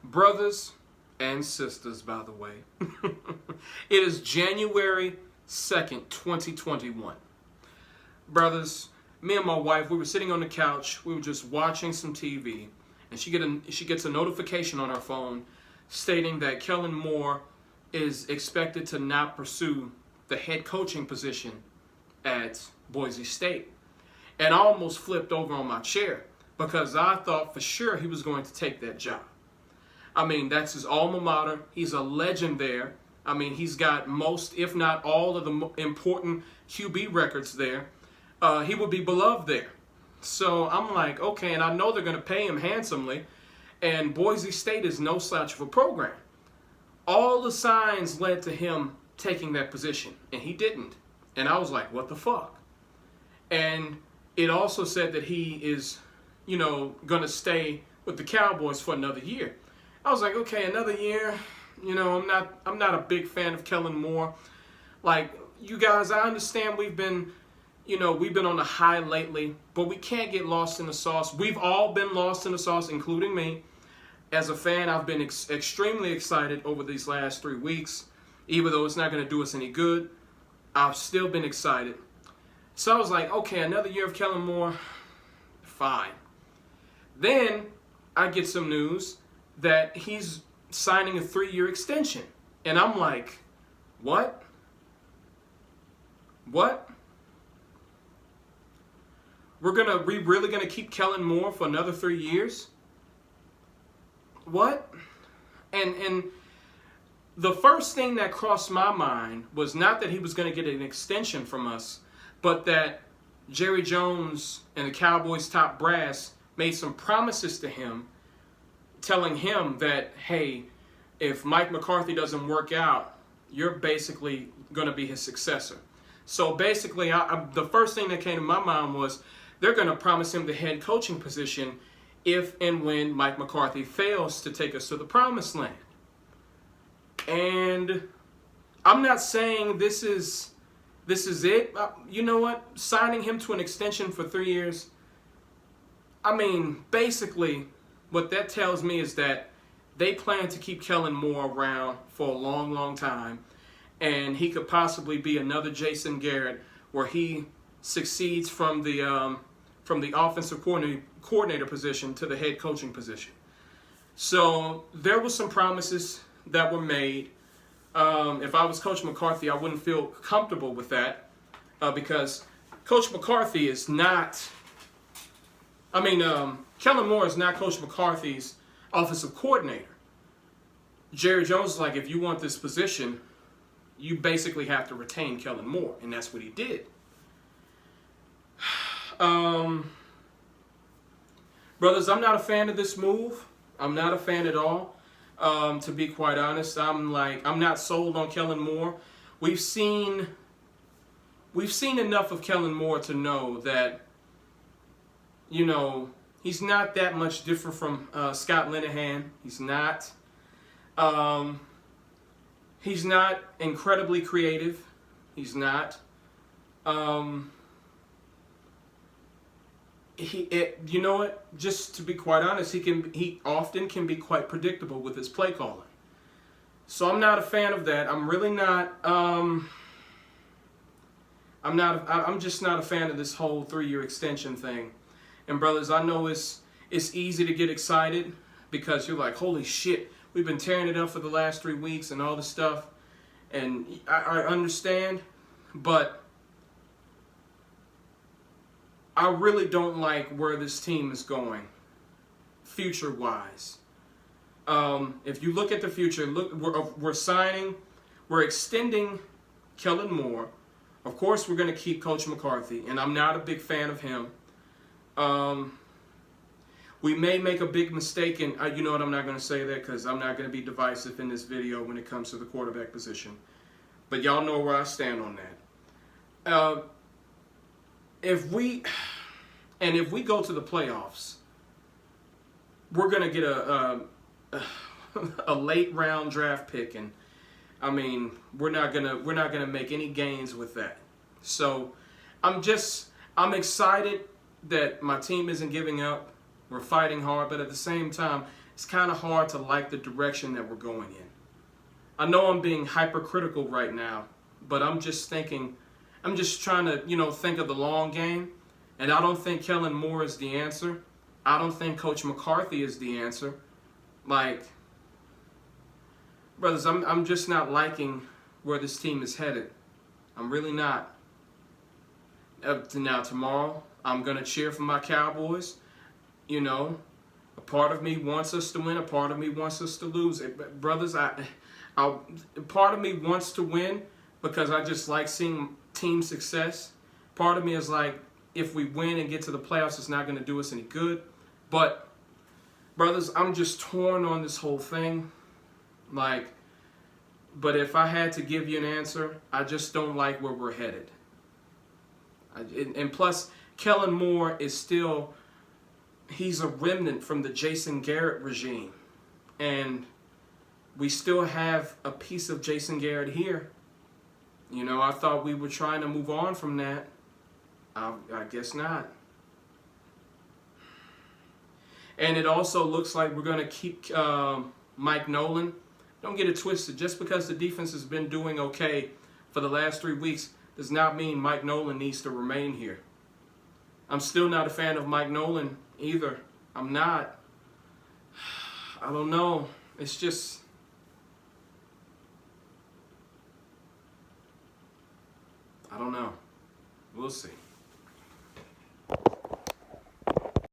Brothers and sisters, by the way, it is January 2nd, 2021. Brothers, me and my wife, we were sitting on the couch, we were just watching some TV, and she gets a notification on her phone stating that Kellen Moore is expected to not pursue the head coaching position at Boise State. And I almost flipped over on my chair because I thought for sure he was going to take that job. I mean, that's his alma mater. He's a legend there. I mean, he's got most, if not all, of the important QB records there. He would be beloved there. So I'm like, okay, and I know they're going to pay him handsomely. And Boise State is no slouch of a program. All the signs led to him taking that position, and he didn't. And I was like, what the fuck? And it also said that he is, going to stay with the Cowboys for another year. I was like, okay, another year. I'm not a big fan of Kellen Moore. Like, you guys, I understand we've been on a high lately, but we can't get lost in the sauce. We've all been lost in the sauce, including me. As a fan, I've been extremely excited over these last 3 weeks. Even though it's not going to do us any good, I've still been excited. So I was like, okay, another year of Kellen Moore, fine. Then I get some news that he's signing a 3-year extension. And I'm like, what? What? We really gonna keep Kellen Moore for another 3 years? What? And the first thing that crossed my mind was not that he was going to get an extension from us, but that Jerry Jones and the Cowboys top brass made some promises to him, telling him that, hey, if Mike McCarthy doesn't work out, you're basically going to be his successor. So basically, the first thing that came to my mind was they're going to promise him the head coaching position if and when Mike McCarthy fails to take us to the promised land. And I'm not saying this is it. You know what? Signing him to an extension for 3 years, I mean, basically, what that tells me is that they plan to keep Kellen Moore around for a long, long time. And he could possibly be another Jason Garrett where he succeeds from the offensive coordinator position to the head coaching position. So there were some promises that were made. If I was Coach McCarthy, I wouldn't feel comfortable with that because Coach McCarthy is not, Kellen Moore is not Coach McCarthy's offensive coordinator. Jerry Jones is like, if you want this position, you basically have to retain Kellen Moore, and that's what he did. Brothers, I'm not a fan of this move. I'm not a fan at all. To be quite honest, I'm not sold on Kellen Moore. We've seen enough of Kellen Moore to know that, he's not that much different from Scott Linehan. He's not. He's not incredibly creative. He's not. You know what? Just to be quite honest, he often can be quite predictable with his play calling. So I'm not a fan of that. I'm really not. I'm just not a fan of this whole 3-year extension thing. And brothers, I know it's easy to get excited because you're like, holy shit, we've been tearing it up for the last 3 weeks and all this stuff. And I understand, but I really don't like where this team is going, future-wise. If you look at the future, we're extending Kellen Moore. Of course, we're going to keep Coach McCarthy, and I'm not a big fan of him. We may make a big mistake, and you know what, I'm not going to say that because I'm not going to be divisive in this video when it comes to the quarterback position. But y'all know where I stand on that. If we go to the playoffs, we're gonna get a late round draft pick, and we're not gonna make any gains with that. So I'm excited that my team isn't giving up. We're fighting hard, but at the same time, it's kind of hard to like the direction that we're going in. I know I'm being hypercritical right now, but I'm just trying to, think of the long game. And I don't think Kellen Moore is the answer. I don't think Coach McCarthy is the answer. Like, brothers, I'm just not liking where this team is headed. I'm really not. Now, tomorrow, I'm going to cheer for my Cowboys. A part of me wants us to win. A part of me wants us to lose. Brothers, part of me wants to win because I just like seeing team success. Part of me is like, if we win and get to the playoffs, it's not going to do us any good. But, brothers, I'm just torn on this whole thing. But if I had to give you an answer, I just don't like where we're headed. And plus, Kellen Moore is still, he's a remnant from the Jason Garrett regime. And we still have a piece of Jason Garrett here. I thought we were trying to move on from that. I guess not. And it also looks like we're going to keep Mike Nolan. Don't get it twisted. Just because the defense has been doing okay for the last 3 weeks does not mean Mike Nolan needs to remain here. I'm still not a fan of Mike Nolan either. I'm not. I don't know. It's just... I don't know. We'll see.